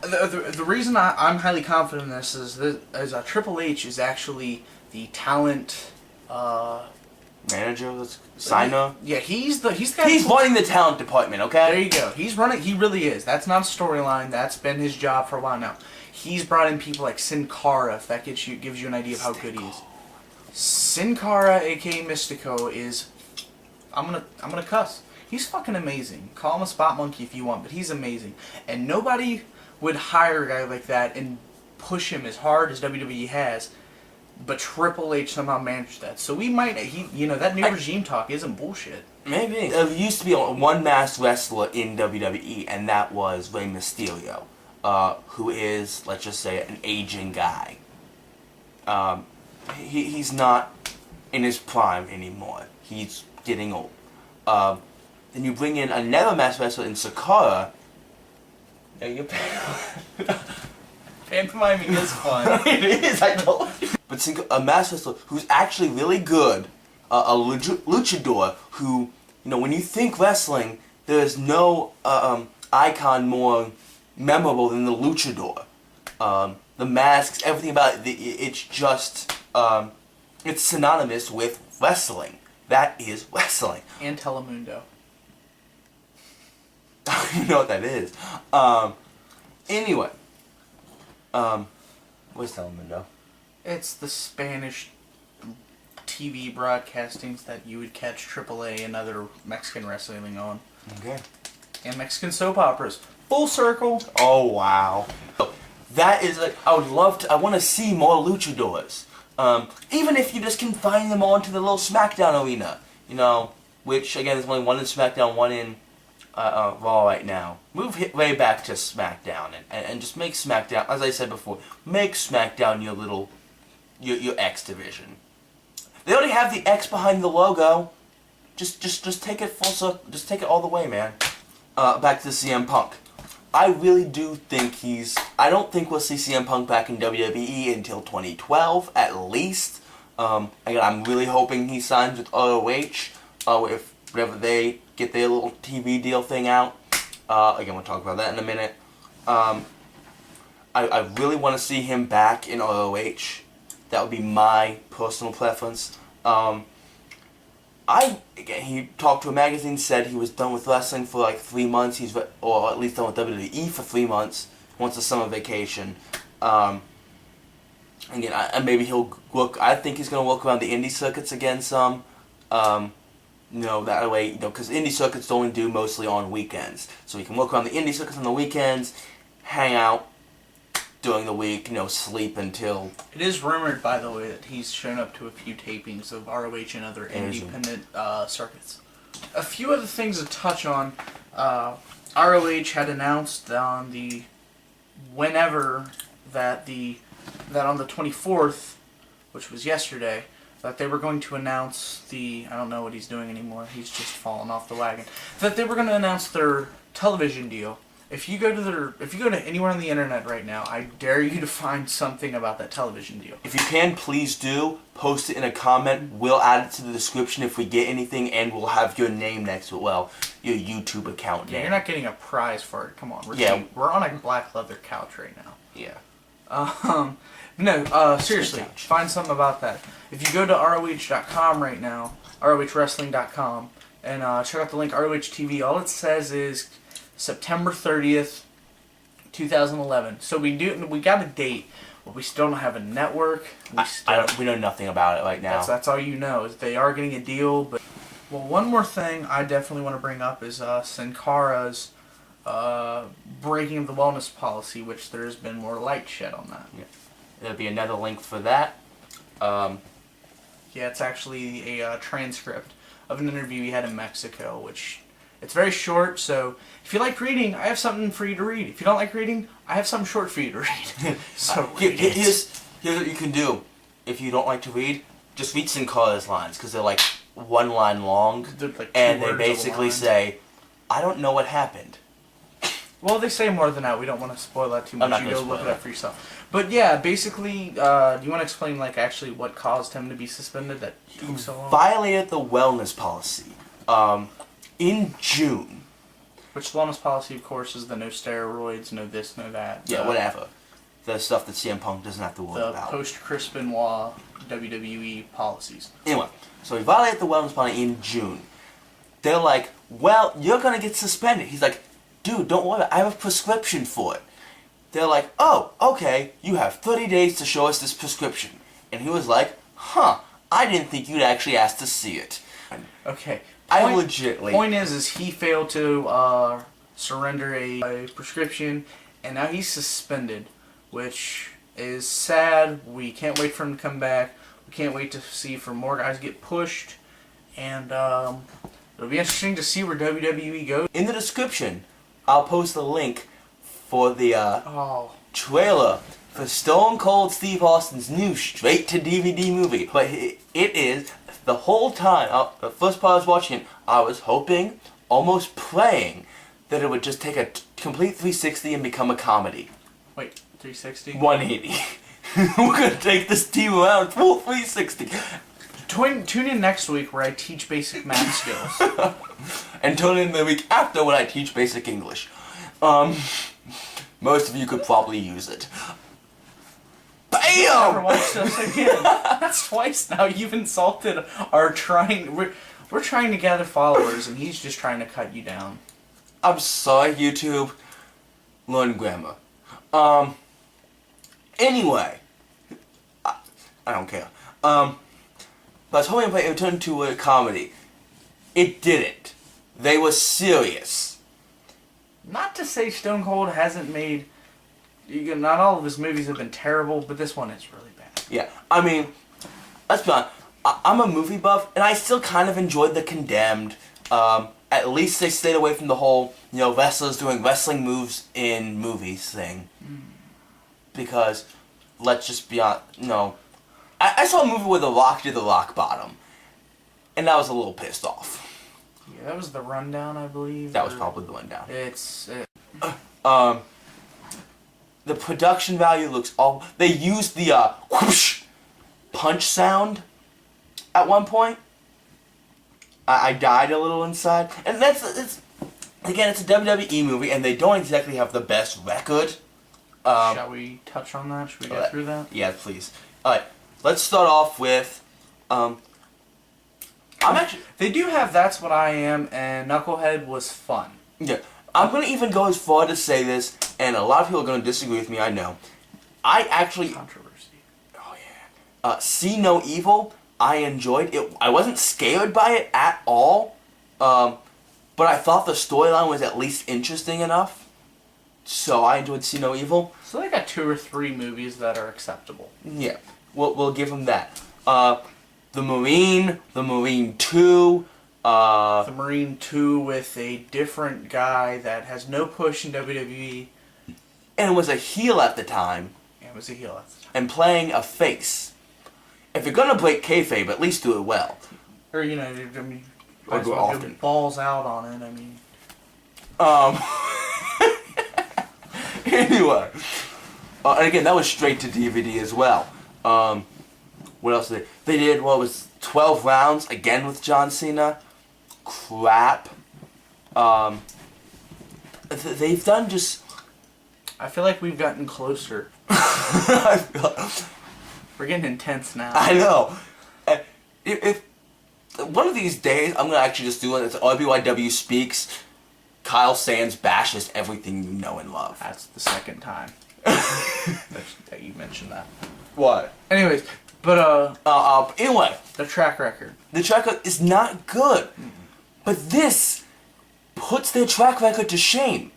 The reason I'm highly confident in this is Triple H is actually the talent manager, signer. Yeah, he's the guy. He's running the talent department. Okay. There you go. He's running. He really is. That's not a storyline. That's been his job for a while now. He's brought in people like Cara, if that gives you an idea of how good he is. Cara, aka Mystico, is I'm gonna cuss. He's fucking amazing. Call him a spot monkey if you want, but he's amazing. And nobody would hire a guy like that and push him as hard as WWE has. But Triple H somehow managed that. So we might, that new regime talk isn't bullshit. Maybe. There used to be one masked wrestler in WWE, and that was Rey Mysterio, who is, let's just say, an aging guy. He's not in his prime anymore. He's getting old. Then you bring in another masked wrestler in Sakura. Yeah, you're pantomiming is fun. It is, I told you. But a masked wrestler who's actually really good, a luchador who, when you think wrestling, there's no icon more memorable than the luchador. The masks, everything about it, it's just, it's synonymous with wrestling. That is wrestling. And Telemundo. I don't even know what that is. Anyway. What's Telemundo? It's the Spanish TV broadcastings that you would catch AAA and other Mexican wrestling on. Okay. And Mexican soap operas. Full circle. Oh, wow. That is, I want to see more luchadors. Even if you just confine them all into the little SmackDown arena. Which, again, there's only one in SmackDown, one in Raw right now. Move way back to SmackDown and just make SmackDown, as I said before, make SmackDown your X division. They already have the X behind the logo. Just take it full circle. Just take it all the way, man. Back to CM Punk. I really do think I don't think we'll see CM Punk back in WWE until 2012 at least. Again, I'm really hoping he signs with ROH. If whenever they get their little TV deal thing out. Again, we'll talk about that in a minute. I really want to see him back in ROH. That would be my personal preference. He talked to a magazine, said he was done with wrestling for like 3 months. Or at least done with WWE for 3 months. Wants a summer vacation. Again, maybe he'll work. I think he's going to work around the indie circuits again some. That way, because indie circuits only do mostly on weekends. So he can work around the indie circuits on the weekends, hang out during the week, sleep until... It is rumored, by the way, that he's shown up to a few tapings of ROH and other independent circuits. A few other things to touch on. ROH had announced on the... whenever that on the 24th, which was yesterday, that they were going to announce I don't know what he's doing anymore, he's just fallen off the wagon, that they were going to announce their television deal. If you go to anywhere on the internet right now, I dare you to find something about that television deal. If you can, please do post it in a comment. We'll add it to the description if we get anything, and we'll have your name next to it. Well, your YouTube account name. Yeah, you're not getting a prize for it. Come on, we're on a black leather couch right now. Yeah. No, seriously, find something about that. If you go to ROH.com right now, ROHWrestling.com, and check out the link ROH TV, all it says is September 30th, 2011. So we got a date, but we still don't have a network. We know nothing about it right now. That's all you know, is they are getting a deal. But one more thing I definitely want to bring up is Sin Cara's breaking of the wellness policy, which there's been more light shed on that. Yeah. There'll be another link for that. Yeah, it's actually a transcript of an interview he had in Mexico, which it's very short, so if you like reading, I have something for you to read. If you don't like reading, I have something short for you to read. So here's what you can do. If you don't like to read, just read Sin Cara's lines, because they're like one line long, and they basically say, I don't know what happened. Well, they say more than that. We don't want to spoil that too much. You go look it up for yourself. But yeah, basically, do you want to explain actually what caused him to be suspended? That took so long? Violated the wellness policy. In June, Which the wellness policy, of course, is the no steroids, no this, no that. Yeah, whatever. The stuff that CM Punk doesn't have to worry The about. post-Chris Benoit WWE policies. Anyway, so he violated the wellness policy in June. They're like, well, you're going to get suspended. He's like, dude, don't worry, I have a prescription for it. They're like, oh, okay, you have 30 days to show us this prescription. And he was like, huh, I didn't think you'd actually ask to see it. Okay. Point is he failed to surrender a prescription, and now he's suspended, which is sad. We can't wait for him to come back. We can't wait to see for more guys get pushed, and it'll be interesting to see where WWE goes. In the description, I'll post a link for the trailer for Stone Cold Steve Austin's new straight-to-DVD movie. But it is, the whole time, the first part I was watching it, I was hoping, almost praying, that it would just take a complete 360 and become a comedy. Wait, 360? 180. We're going to take this team around full 360. Tune in next week where I teach basic math skills. And tune in the week after when I teach basic English. Most of you could probably use it. Never BAM! watch this again. That's twice now. You've insulted our trying. We're trying to gather followers, and he's just trying to cut you down. I'm sorry, YouTube. Learn grammar. Anyway. I don't care. But I was hoping it would turn into a comedy. It didn't. They were serious. Not to say Stone Cold hasn't made... Not all of his movies have been terrible, but this one is really bad. Yeah, I mean, let's be honest. I'm a movie buff, and I still kind of enjoyed The Condemned. At least they stayed away from the whole, wrestlers doing wrestling moves in movies thing. Because, let's just be honest, I saw a movie where The Rock did the rock bottom, and I was a little pissed off. Yeah, that was The Rundown, I believe. That was probably The Rundown. The production value looks all... They used the whoosh punch sound at one point. I died a little inside. And again, it's a WWE movie, and they don't exactly have the best record. Shall we touch on that? Should we go through that? Yeah, please. Alright, let's start off with... They do have That's What I Am, and Knucklehead was fun. Yeah. I'm going to even go as far to say this, and a lot of people are going to disagree with me, I know. I actually... Controversy. Oh, yeah. See No Evil, I enjoyed it. I wasn't scared by it at all, but I thought the storyline was at least interesting enough, so I enjoyed See No Evil. So they got 2 or 3 movies that are acceptable. Yeah, we'll give them that. The Marine 2... The Marine 2 with a different guy that has no push in WWE. And was a heel at the time. Yeah, it was a heel at the time. And playing a face. If you're gonna break kayfabe, at least do it well. Or, I mean... Or go often. Balls out on it, I mean... Anyway. And again, that was straight to DVD as well. What else did they did? 12 rounds, again with John Cena. Crap. They've done just... I feel like we've gotten closer. We're getting intense now. I know. If one of these days, I'm going to actually just do it. It's RBYW Speaks. Kyle Sands bashes everything you know and love. That's the second time that you mentioned that. What? Anyways, but anyway. The track record. The track record is not good. But this puts their track record to shame.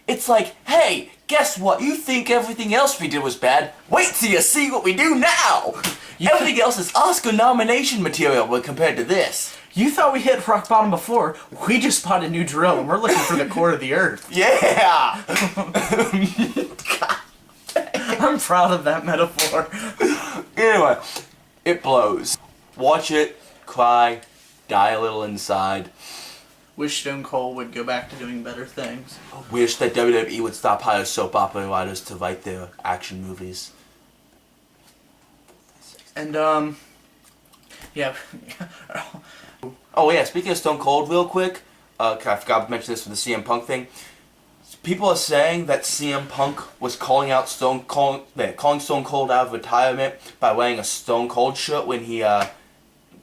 It's like, hey, guess what? You think everything else we did was bad? Wait till you see what we do now! Everything else is Oscar nomination material compared to this. You thought we hit rock bottom before. We just bought a new drill and we're looking for the core of the earth. Yeah! I'm proud of that metaphor. Anyway, it blows. Watch it, cry, die a little inside. Wish Stone Cold would go back to doing better things. Wish that WWE would stop hiring soap opera writers to write their action movies. And, yeah. Oh yeah, speaking of Stone Cold real quick, I forgot to mention this for the CM Punk thing. People are saying that CM Punk was calling Stone Cold out of retirement by wearing a Stone Cold shirt when he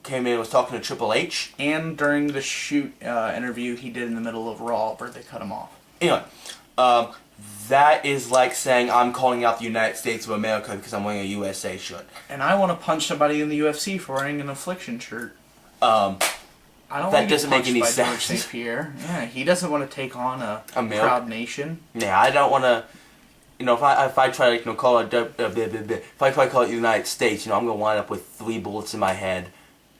came in and was talking to Triple H. And during the shoot interview he did in the middle of Raw where they cut him off. Anyway, that is like saying I'm calling out the United States of America because I'm wearing a USA shirt. And I want to punch somebody in the UFC for wearing an Affliction shirt. I don't that doesn't make any sense. George St. Pierre. Yeah, he doesn't want to take on a proud nation. Yeah, I don't want to. If I try to call it if I try to call it the United States, I'm gonna wind up with 3 bullets in my head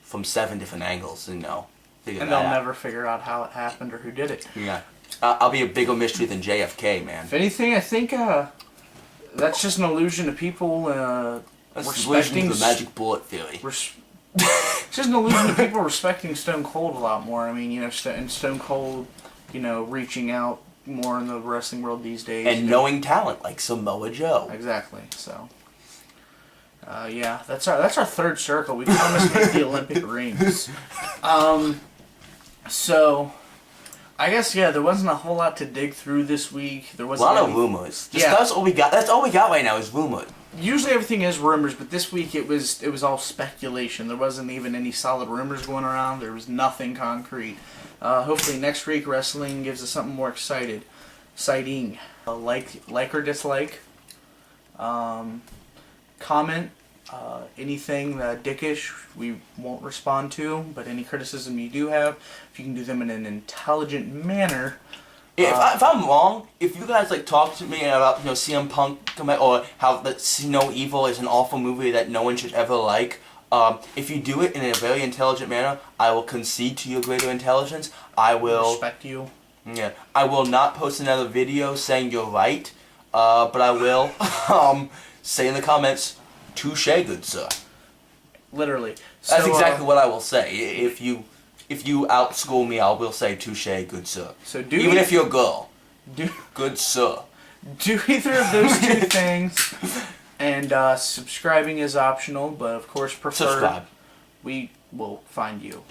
from 7 different angles. And they'll never figure out how it happened or who did it. Yeah, I'll be a bigger mystery than JFK, man. If anything, I think that's just an illusion to people respecting the magic bullet theory. It's just an illusion to people respecting Stone Cold a lot more. I mean, and Stone Cold, reaching out more in the wrestling world these days. And knowing talent like Samoa Joe. Exactly. So, yeah, that's our third circle. We promised to make the Olympic rings. So, I guess there wasn't a whole lot to dig through this week. There wasn't a lot of rumors. That's all we got. That's all we got right now is rumors. Usually everything is rumors, but this week it was all speculation. There wasn't even any solid rumors going around. There was nothing concrete. Hopefully next week wrestling gives us something more exciting. Like or dislike. Comment. Anything dickish we won't respond to, but any criticism you do have, if you can do them in an intelligent manner. If I'm wrong, if you guys talk to me about CM Punk or how that See No Evil is an awful movie that no one should ever like, if you do it in a very intelligent manner, I will concede to your greater intelligence. I will respect you. Yeah, I will not post another video saying you're right, but I will say in the comments, "Touche, good sir." Literally. That's exactly what I will say. If you outschool me, I will say touche, good sir. So even if you're a girl, good sir. Do either of those two things, and subscribing is optional, but of course preferred. Subscribe. We will find you.